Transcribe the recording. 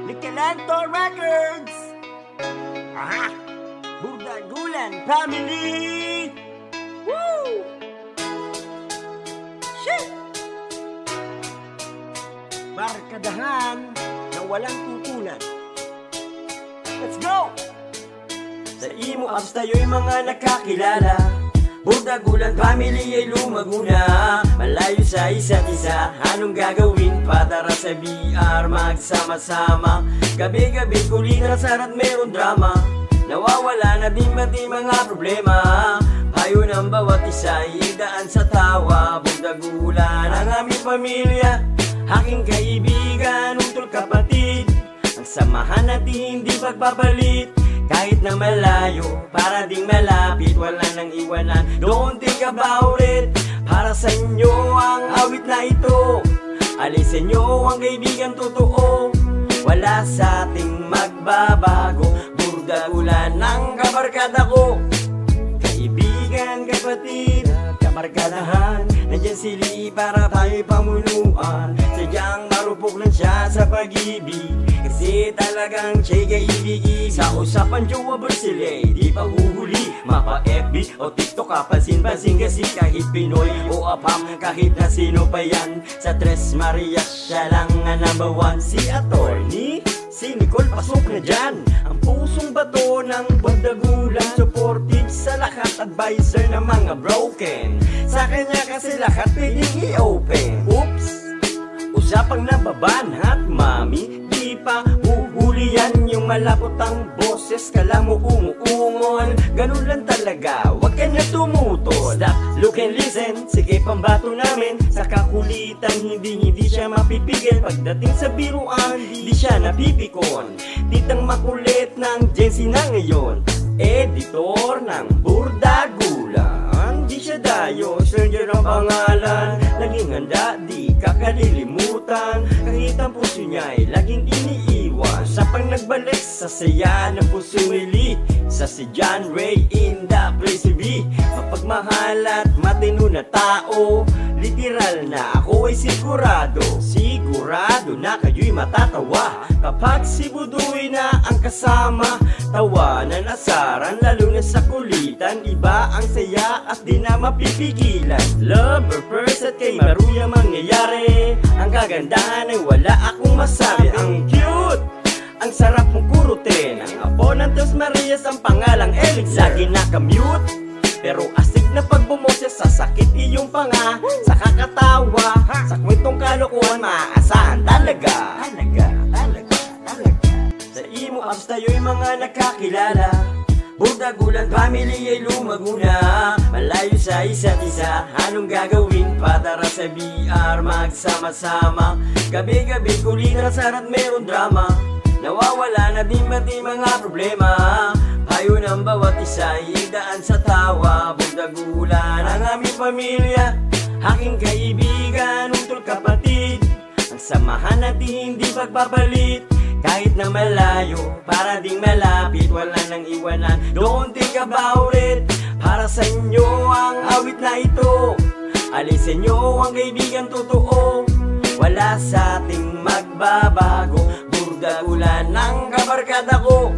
Nicolento Records! Aha! Burdagulan Family! Woo! Shit! Barkadahan na walang tutulan. Let's go! Sa imo apps tayo'y mga nakakilala. Burdagulan Family ay lumago na. Malayo sa isa't isa. Anong gagawin para sa VR? Magsama-sama. Gabi-gabi kulitan at meron drama. Nawawala na din pati mga problema. Payo ng bawat isa idaan sa tawa. Burdagulan ang aming pamilya, aking kaibigan, utol kapatid. Ang samahan natin hindi pagpapalit. Kahit na malayo, para ding malapit, wala nang iwanan. Don't think about it. Para sa inyo ang awit na ito. Alisin nyo ang kaibigan totoo. Wala sa ating magbabago. Burdagulan ang kabarkada ko. Kaibigan, kapatid, kabarkadahan. Nandyan sili para tayo'y pamunuan. Sadyang marupok lang siya sa pag-ibig. Kasi talagang siya'y kaibig. Sa usapan jowa Bersilay, di pa uhuli. Mapa FB o TikTok, kapansin-pansin kasi kahit Pinoy o Apam, kahit na sino pa yan. Sa Tres Marias, siya lang ang number one. Si Attorney, si Nicole, pasok na dyan. Ang pusong bato ng Burdagulan, supportive sa lahat, advisor ng mga broken. Sa kanya kasi lahat pwedeng i-open. Oops, usapang nababanhat, mami. Di pa uhuli yan yung malapot ang boses. Kala mo umuungon, ganun lang talaga, wag ka na tumutol. Stop, look and listen, sige pambato namin. Sa kakulitan, hindi siya mapipigil. Pagdating sa biruan, di siya napipikon. Titang makulit ng Gen Z na ngayon, editor ng Burdagulan. Di siya dayo, stranger ang pangalan. Laging handa, di kakalilimutan. Kahit ang puso niya'y laging iniiwan. Sa pang nagbalik sa saya ng puso nili. Sa si John Ray in the place to be. Mapagmahal at matino na tao. Literal na ako ay sigurado. Sigurado na kayo'y matatawa kapag si Budoy na ang kasama. Tawanan, asaran, lalo na sa kulitan. Iba ang saya at di na mapipigilan. Lover first at kay Maruya mangyayari. Ang kagandahan ay wala akong masabi. Ang cute, ang sarap mong kurutin. Ang apo ng Tres Marias ang pangalang Elix. Lagi nakamute, pero astig na pag bumoses, sasakit iyong panga. Sa kakatawa, sa kwentong kalokohan, maaasahan talaga. Sa imo apps tayo'y mga nakakilala. Burdagulan Family ay lumago na. Malayo sa isa't isa. Anong gagawin para sa VR? Magsama-sama. Gabi-gabi kulitan at meron drama. Nawawala na din pati mga problema. Payo ng bawat isa idaan sa tawa. Burdagulan ang aming pamilya, aking kaibigan, utol kapatid. Ang samahan natin hindi pagpapalit. Kahit na malayo, para ding malapit, wala nang iwanan. Don't think about it. Para sa inyo ang awit na ito. Alisin nyo ang kaibigan totoo. Wala sa ating magbabago. Burdagulan ang kabarkada ko.